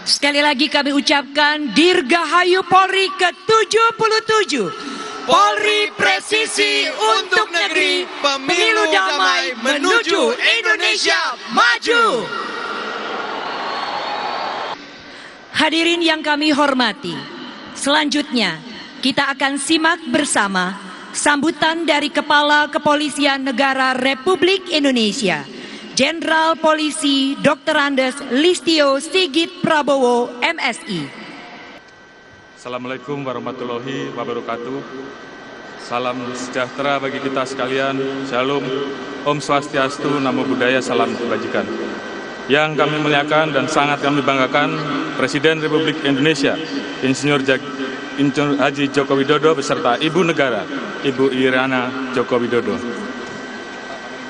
Sekali lagi kami ucapkan Dirgahayu Polri ke-77. Polri presisi untuk negeri, pemilu damai menuju Indonesia maju. Hadirin yang kami hormati, selanjutnya kita akan simak bersama sambutan dari Kepala Kepolisian Negara Republik Indonesia, Jenderal Polisi Dr. Andes Listio Sigit Prabowo, MSI. Assalamualaikum warahmatullahi wabarakatuh. Salam sejahtera bagi kita sekalian. Shalom, Om Swastiastu, Namo Buddhaya, salam kebajikan. Yang kami muliakan dan sangat kami banggakan, Presiden Republik Indonesia, Insinyur Haji Joko Widodo beserta Ibu Negara, Ibu Iriana Joko Widodo.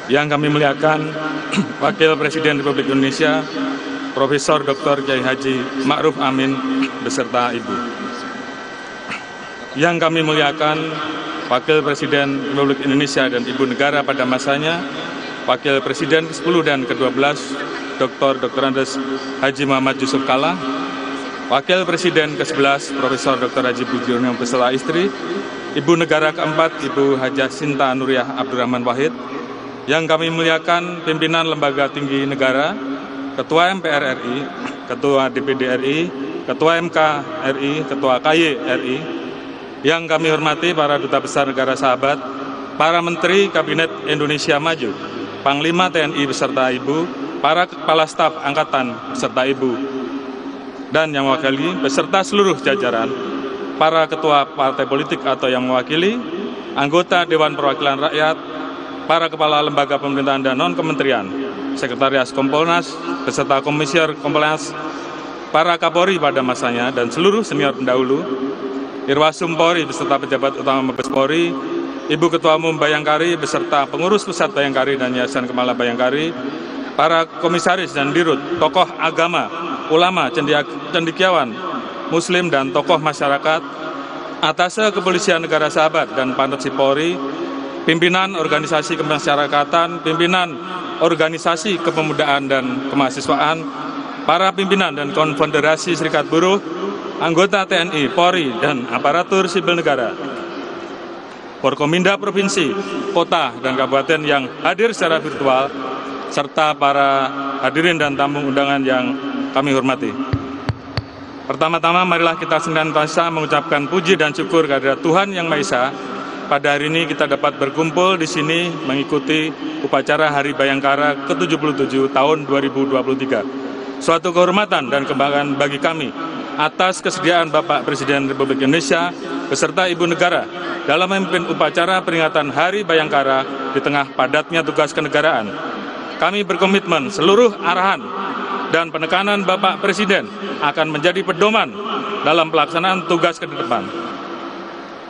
Yang kami muliakan, Wakil Presiden Republik Indonesia, Profesor Dr. Kiai Haji Ma'ruf Amin beserta Ibu. Yang kami muliakan, Wakil Presiden Republik Indonesia dan Ibu Negara pada masanya, Wakil Presiden ke-10 dan ke-12, Dr. Andes Haji Muhammad Yusuf Kalla, Wakil Presiden ke-11, Profesor Dr. Haji Budiono beserta istri, Ibu Negara ke-4, Ibu Hajah Sinta Nuriyah Abdurrahman Wahid. Yang kami muliakan, pimpinan lembaga tinggi negara, Ketua MPR RI, Ketua DPD RI, Ketua MK RI, Ketua KY RI. Yang kami hormati para duta besar negara sahabat, para menteri Kabinet Indonesia Maju, Panglima TNI beserta Ibu, para kepala staf angkatan beserta Ibu, dan yang mewakili beserta seluruh jajaran, para ketua partai politik atau yang mewakili, anggota Dewan Perwakilan Rakyat, para kepala lembaga pemerintahan dan non-kementerian, Sekretaris Kompolnas, beserta Komisioner Kompolnas, para Kapolri pada masanya, dan seluruh senior pendahulu, Irwasum Polri beserta pejabat utama Mabes Polri, Ibu Ketua Umum Bayangkari beserta pengurus pusat Bayangkari dan Yayasan Kemala Bayangkari, para komisaris dan dirut, tokoh agama, ulama, cendekiawan, muslim dan tokoh masyarakat, Atase Kepolisian Negara Sahabat dan Panresi Polri, pimpinan organisasi kemasyarakatan, pimpinan organisasi kepemudaan dan kemahasiswaan, para pimpinan dan konfederasi serikat buruh, anggota TNI, Polri, dan aparatur sipil negara, Forkominda Provinsi, Kota, dan Kabupaten yang hadir secara virtual, serta para hadirin dan tamu undangan yang kami hormati. Pertama-tama marilah kita senantiasa mengucapkan puji dan syukur kehadirat Tuhan Yang Maha Esa. Pada hari ini kita dapat berkumpul di sini mengikuti upacara Hari Bayangkara ke-77 tahun 2023. Suatu kehormatan dan kebanggaan bagi kami atas kesediaan Bapak Presiden Republik Indonesia beserta Ibu Negara dalam memimpin upacara peringatan Hari Bayangkara di tengah padatnya tugas kenegaraan. Kami berkomitmen seluruh arahan dan penekanan Bapak Presiden akan menjadi pedoman dalam pelaksanaan tugas ke depan.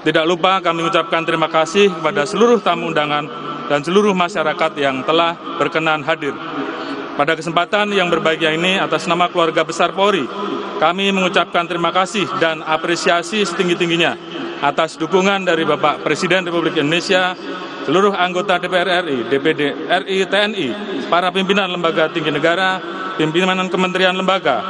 Tidak lupa kami ucapkan terima kasih kepada seluruh tamu undangan dan seluruh masyarakat yang telah berkenan hadir. Pada kesempatan yang berbahagia ini, atas nama keluarga besar Polri, kami mengucapkan terima kasih dan apresiasi setinggi-tingginya atas dukungan dari Bapak Presiden Republik Indonesia, seluruh anggota DPR RI, DPD RI, TNI, para pimpinan lembaga tinggi negara, pimpinan kementerian lembaga,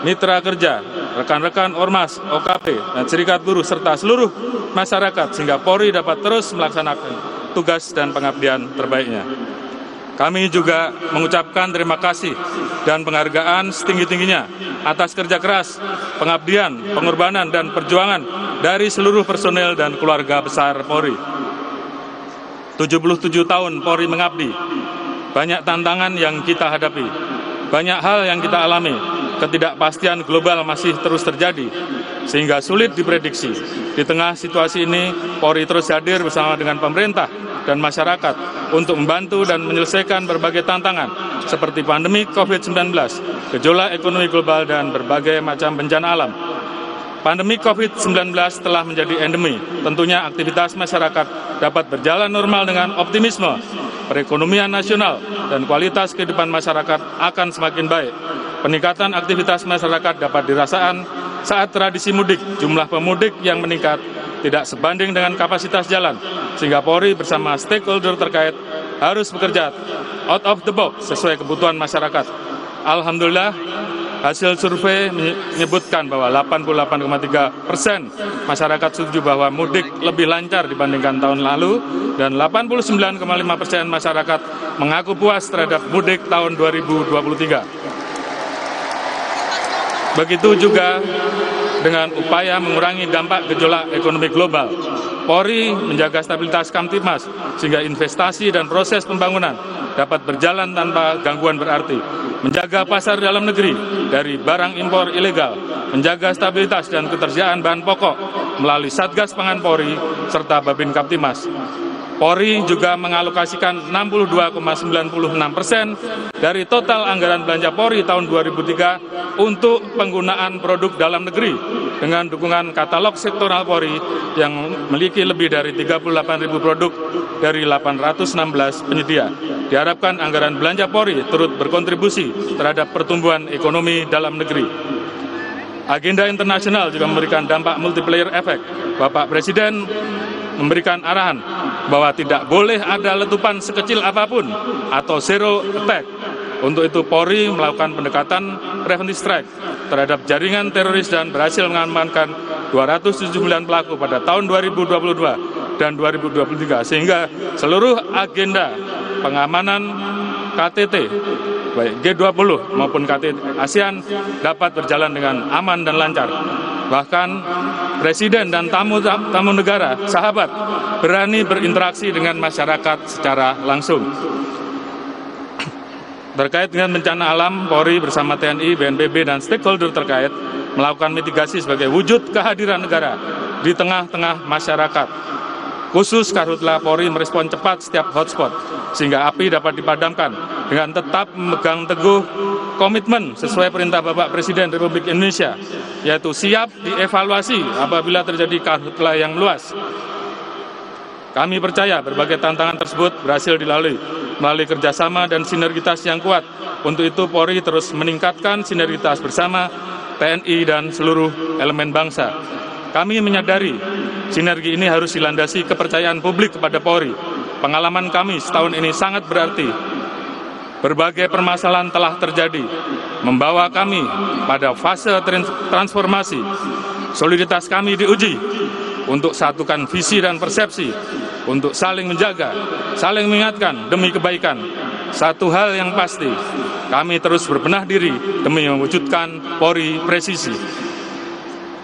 mitra kerja, rekan-rekan Ormas, OKP, dan serikat buruh, serta seluruh masyarakat, sehingga Polri dapat terus melaksanakan tugas dan pengabdian terbaiknya. Kami juga mengucapkan terima kasih dan penghargaan setinggi-tingginya atas kerja keras, pengabdian, pengorbanan, dan perjuangan dari seluruh personel dan keluarga besar Polri. 77 tahun Polri mengabdi, banyak tantangan yang kita hadapi, banyak hal yang kita alami, ketidakpastian global masih terus terjadi, sehingga sulit diprediksi. Di tengah situasi ini, Polri terus hadir bersama dengan pemerintah dan masyarakat untuk membantu dan menyelesaikan berbagai tantangan seperti pandemi COVID-19, gejolak ekonomi global, dan berbagai macam bencana alam. Pandemi COVID-19 telah menjadi endemi. Tentunya aktivitas masyarakat dapat berjalan normal dengan optimisme. Perekonomian nasional dan kualitas kehidupan masyarakat akan semakin baik. Peningkatan aktivitas masyarakat dapat dirasakan saat tradisi mudik. Jumlah pemudik yang meningkat tidak sebanding dengan kapasitas jalan, sehingga Polri bersama stakeholder terkait harus bekerja out of the box sesuai kebutuhan masyarakat. Alhamdulillah, hasil survei menyebutkan bahwa 88,3% masyarakat setuju bahwa mudik lebih lancar dibandingkan tahun lalu, dan 89,5% masyarakat mengaku puas terhadap mudik tahun 2023. Begitu juga dengan upaya mengurangi dampak gejolak ekonomi global. Polri menjaga stabilitas Kamtibmas sehingga investasi dan proses pembangunan dapat berjalan tanpa gangguan berarti. Menjaga pasar dalam negeri dari barang impor ilegal, menjaga stabilitas dan ketersediaan bahan pokok melalui Satgas Pangan Polri serta Babin Kamtibmas. Polri juga mengalokasikan 62,96% dari total anggaran belanja Polri tahun 2003 untuk penggunaan produk dalam negeri dengan dukungan katalog sektoral Polri yang memiliki lebih dari 38.000 produk dari 816 penyedia. Diharapkan anggaran belanja Polri turut berkontribusi terhadap pertumbuhan ekonomi dalam negeri. Agenda internasional juga memberikan dampak multiplier effect. Bapak Presiden memberikan arahan bahwa tidak boleh ada letupan sekecil apapun atau zero attack. Untuk itu Polri melakukan pendekatan preventive strike terhadap jaringan teroris dan berhasil mengamankan 279 pelaku pada tahun 2022 dan 2023, sehingga seluruh agenda pengamanan KTT baik G20 maupun KTT ASEAN dapat berjalan dengan aman dan lancar. Bahkan Presiden dan tamu negara sahabat berani berinteraksi dengan masyarakat secara langsung. Terkait dengan bencana alam, Polri bersama TNI, BNPB, dan stakeholder terkait melakukan mitigasi sebagai wujud kehadiran negara di tengah-tengah masyarakat. Khusus Karhutla Polri merespon cepat setiap hotspot, sehingga api dapat dipadamkan dengan tetap memegang teguh komitmen sesuai perintah Bapak Presiden Republik Indonesia, yaitu siap dievaluasi apabila terjadi karhutla yang meluas. Kami percaya berbagai tantangan tersebut berhasil dilalui melalui kerjasama dan sinergitas yang kuat. Untuk itu Polri terus meningkatkan sinergitas bersama TNI dan seluruh elemen bangsa. Kami menyadari sinergi ini harus dilandasi kepercayaan publik kepada Polri. Pengalaman kami setahun ini sangat berarti. Berbagai permasalahan telah terjadi, membawa kami pada fase transformasi. Soliditas kami diuji untuk satukan visi dan persepsi, untuk saling menjaga, saling mengingatkan demi kebaikan. Satu hal yang pasti, kami terus berbenah diri demi mewujudkan Polri presisi.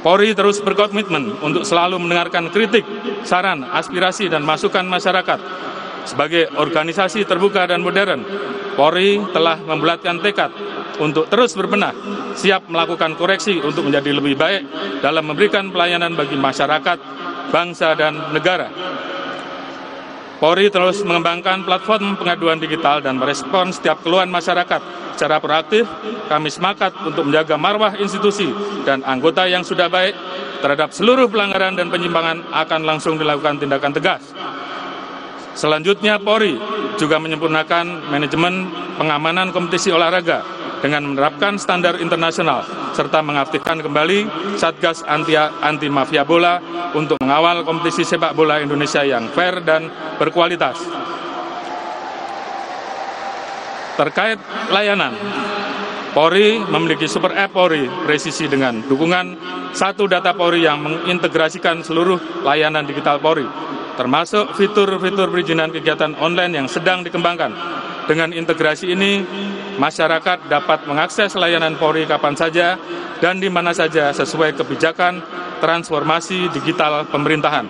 Polri terus berkomitmen untuk selalu mendengarkan kritik, saran, aspirasi, dan masukan masyarakat. Sebagai organisasi terbuka dan modern, Polri telah membulatkan tekad untuk terus berbenah, siap melakukan koreksi untuk menjadi lebih baik dalam memberikan pelayanan bagi masyarakat, bangsa, dan negara. Polri terus mengembangkan platform pengaduan digital dan merespon setiap keluhan masyarakat secara proaktif. Kami sepakat untuk menjaga marwah institusi dan anggota yang sudah baik terhadap seluruh pelanggaran dan penyimpangan akan langsung dilakukan tindakan tegas. Selanjutnya, Polri juga menyempurnakan manajemen pengamanan kompetisi olahraga dengan menerapkan standar internasional serta mengaktifkan kembali Satgas Anti Mafia Bola untuk mengawal kompetisi sepak bola Indonesia yang fair dan berkualitas. Terkait layanan, Polri memiliki super app Polri presisi dengan dukungan satu data Polri yang mengintegrasikan seluruh layanan digital Polri, termasuk fitur-fitur perizinan kegiatan online yang sedang dikembangkan. Dengan integrasi ini, masyarakat dapat mengakses layanan Polri kapan saja dan di mana saja sesuai kebijakan transformasi digital pemerintahan.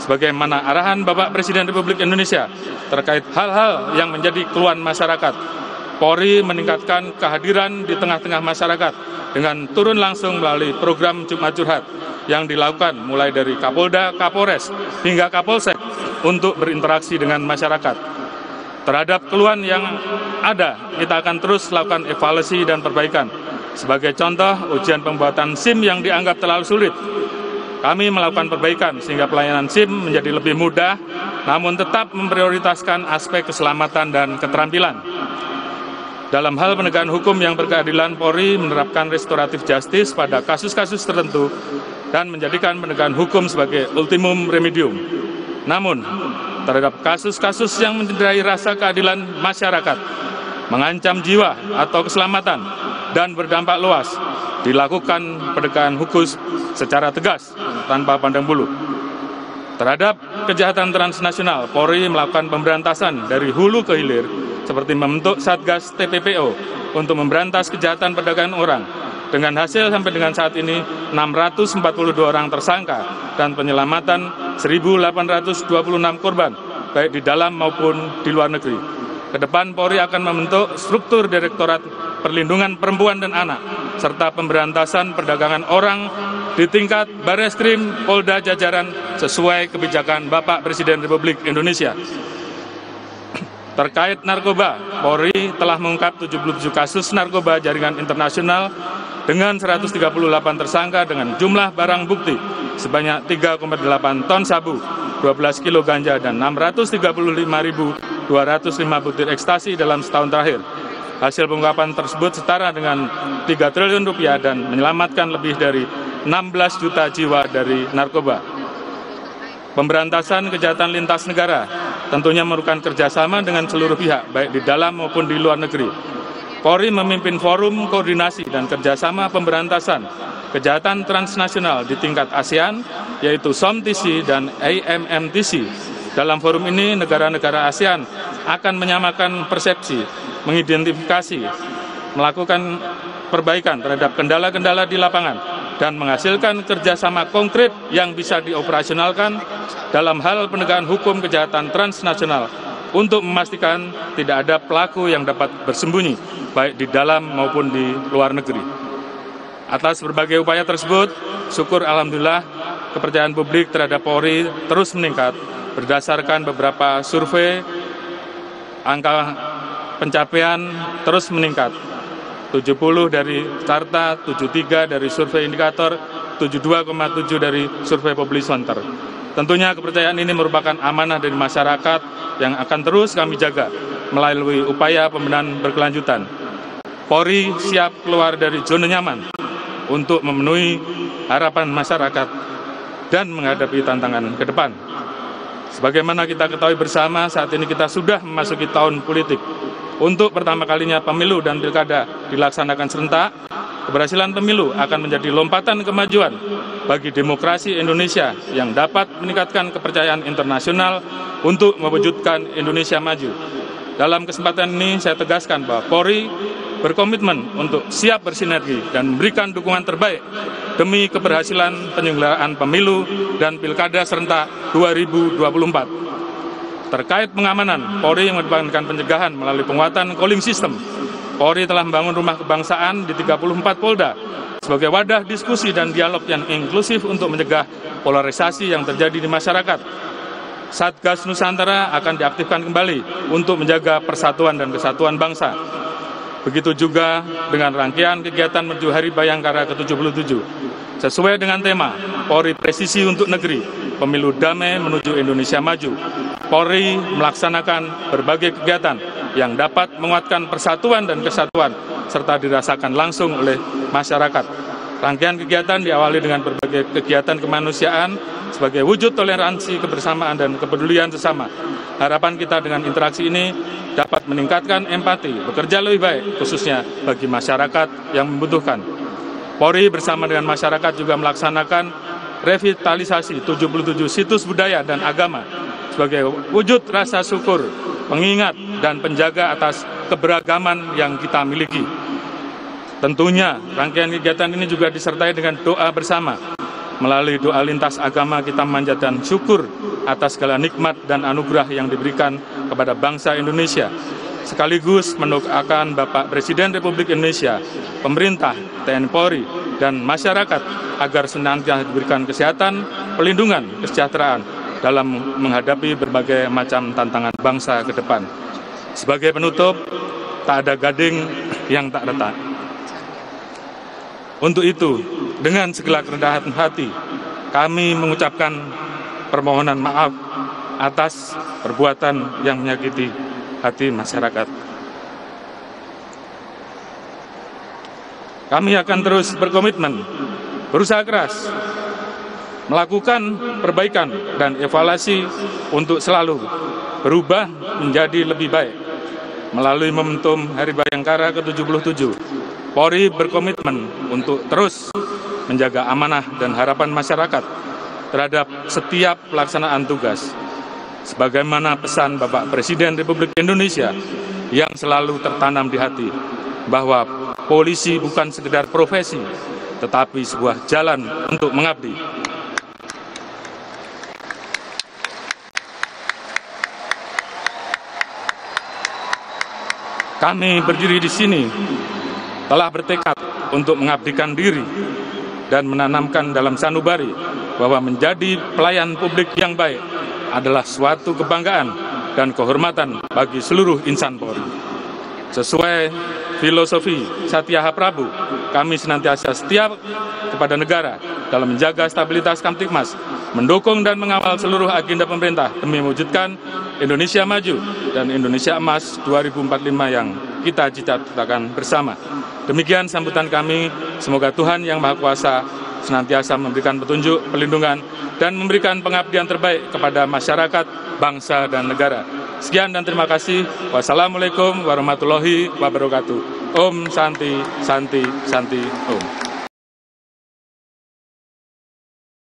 Sebagaimana arahan Bapak Presiden Republik Indonesia terkait hal-hal yang menjadi keluhan masyarakat, Polri meningkatkan kehadiran di tengah-tengah masyarakat dengan turun langsung melalui program Jumat Curhat yang dilakukan mulai dari Kapolda, Kapolres, hingga Kapolsek untuk berinteraksi dengan masyarakat. Terhadap keluhan yang ada, kita akan terus lakukan evaluasi dan perbaikan. Sebagai contoh, ujian pembuatan SIM yang dianggap terlalu sulit. Kami melakukan perbaikan sehingga pelayanan SIM menjadi lebih mudah, namun tetap memprioritaskan aspek keselamatan dan keterampilan. Dalam hal penegakan hukum yang berkeadilan, Polri menerapkan restoratif justice pada kasus-kasus tertentu dan menjadikan penegakan hukum sebagai ultimum remedium. Namun, terhadap kasus-kasus yang mencederai rasa keadilan masyarakat, mengancam jiwa atau keselamatan, dan berdampak luas. Dilakukan penegakan hukum secara tegas tanpa pandang bulu. Terhadap kejahatan transnasional, Polri melakukan pemberantasan dari hulu ke hilir seperti membentuk Satgas TPPO untuk memberantas kejahatan perdagangan orang. Dengan hasil sampai dengan saat ini 642 orang tersangka dan penyelamatan 1.826 korban baik di dalam maupun di luar negeri. Kedepan Polri akan membentuk struktur Direktorat Perlindungan Perempuan dan Anak serta pemberantasan perdagangan orang di tingkat Bareskrim Polda jajaran sesuai kebijakan Bapak Presiden Republik Indonesia. Terkait narkoba, Polri telah mengungkap 77 kasus narkoba jaringan internasional dengan 138 tersangka dengan jumlah barang bukti sebanyak 3,8 ton sabu, 12 kilo ganja, dan 635.205 butir ekstasi dalam setahun terakhir. Hasil pengungkapan tersebut setara dengan 3 triliun rupiah dan menyelamatkan lebih dari 16 juta jiwa dari narkoba. Pemberantasan kejahatan lintas negara tentunya memerlukan kerjasama dengan seluruh pihak, baik di dalam maupun di luar negeri. Polri memimpin forum koordinasi dan kerjasama pemberantasan kejahatan transnasional di tingkat ASEAN, yaitu SOMTC dan AMMTC. Dalam forum ini, negara-negara ASEAN akan menyamakan persepsi, mengidentifikasi, melakukan perbaikan terhadap kendala-kendala di lapangan, dan menghasilkan kerjasama konkret yang bisa dioperasionalkan dalam hal penegakan hukum kejahatan transnasional untuk memastikan tidak ada pelaku yang dapat bersembunyi, baik di dalam maupun di luar negeri. Atas berbagai upaya tersebut, syukur alhamdulillah kepercayaan publik terhadap Polri terus meningkat berdasarkan beberapa survei. Angka pencapaian terus meningkat. 70 dari Carta, 73 dari survei indikator, 72,7 dari survei Public Center. Tentunya kepercayaan ini merupakan amanah dari masyarakat yang akan terus kami jaga melalui upaya pembenahan berkelanjutan. Polri siap keluar dari zona nyaman untuk memenuhi harapan masyarakat dan menghadapi tantangan ke depan. Sebagaimana kita ketahui bersama, saat ini kita sudah memasuki tahun politik. Untuk pertama kalinya pemilu dan pilkada dilaksanakan serentak, keberhasilan pemilu akan menjadi lompatan kemajuan bagi demokrasi Indonesia yang dapat meningkatkan kepercayaan internasional untuk mewujudkan Indonesia maju. Dalam kesempatan ini saya tegaskan bahwa Polri berkomitmen untuk siap bersinergi dan memberikan dukungan terbaik demi keberhasilan penyelenggaraan pemilu dan pilkada serentak 2024. Terkait pengamanan, Polri yang mengedepankan pencegahan melalui penguatan calling system. Polri telah membangun rumah kebangsaan di 34 Polda sebagai wadah diskusi dan dialog yang inklusif untuk mencegah polarisasi yang terjadi di masyarakat. Satgas Nusantara akan diaktifkan kembali untuk menjaga persatuan dan kesatuan bangsa. Begitu juga dengan rangkaian kegiatan menuju Hari Bayangkara ke-77. Sesuai dengan tema Polri Presisi untuk Negeri, Pemilu Damai Menuju Indonesia Maju, Polri melaksanakan berbagai kegiatan yang dapat menguatkan persatuan dan kesatuan serta dirasakan langsung oleh masyarakat. Rangkaian kegiatan diawali dengan berbagai kegiatan kemanusiaan sebagai wujud toleransi, kebersamaan, dan kepedulian sesama. Harapan kita dengan interaksi ini dapat meningkatkan empati, bekerja lebih baik, khususnya bagi masyarakat yang membutuhkan. Polri bersama dengan masyarakat juga melaksanakan revitalisasi 77 situs budaya dan agama sebagai wujud rasa syukur, pengingat, dan penjaga atas keberagaman yang kita miliki. Tentunya rangkaian kegiatan ini juga disertai dengan doa bersama. Melalui doa lintas agama kita memanjatkan syukur atas segala nikmat dan anugerah yang diberikan kepada bangsa Indonesia. Sekaligus mendoakan Bapak Presiden Republik Indonesia, pemerintah, TNI Polri, dan masyarakat agar senantiasa diberikan kesehatan, perlindungan, kesejahteraan dalam menghadapi berbagai macam tantangan bangsa ke depan. Sebagai penutup, tak ada gading yang tak retak. Untuk itu, dengan segala kerendahan hati, kami mengucapkan permohonan maaf atas perbuatan yang menyakiti hati masyarakat. Kami akan terus berkomitmen, berusaha keras, melakukan perbaikan dan evaluasi untuk selalu berubah menjadi lebih baik melalui momentum Hari Bayangkara ke-77 Polri berkomitmen untuk terus menjaga amanah dan harapan masyarakat terhadap setiap pelaksanaan tugas. Sebagaimana pesan Bapak Presiden Republik Indonesia yang selalu tertanam di hati, bahwa polisi bukan sekedar profesi, tetapi sebuah jalan untuk mengabdi. Kami berdiri di sini telah bertekad untuk mengabdikan diri dan menanamkan dalam sanubari bahwa menjadi pelayan publik yang baik adalah suatu kebanggaan dan kehormatan bagi seluruh insan Polri. Sesuai filosofi Satya Prabu, kami senantiasa setia kepada negara dalam menjaga stabilitas Kamtibmas, mendukung dan mengawal seluruh agenda pemerintah demi mewujudkan Indonesia maju dan Indonesia emas 2045 yang kita cita-citakan bersama. Demikian sambutan kami, semoga Tuhan Yang Maha Kuasa senantiasa memberikan petunjuk, perlindungan, dan memberikan pengabdian terbaik kepada masyarakat, bangsa, dan negara. Sekian dan terima kasih. Wassalamualaikum warahmatullahi wabarakatuh. Om Santi, Santi, Santi, Om.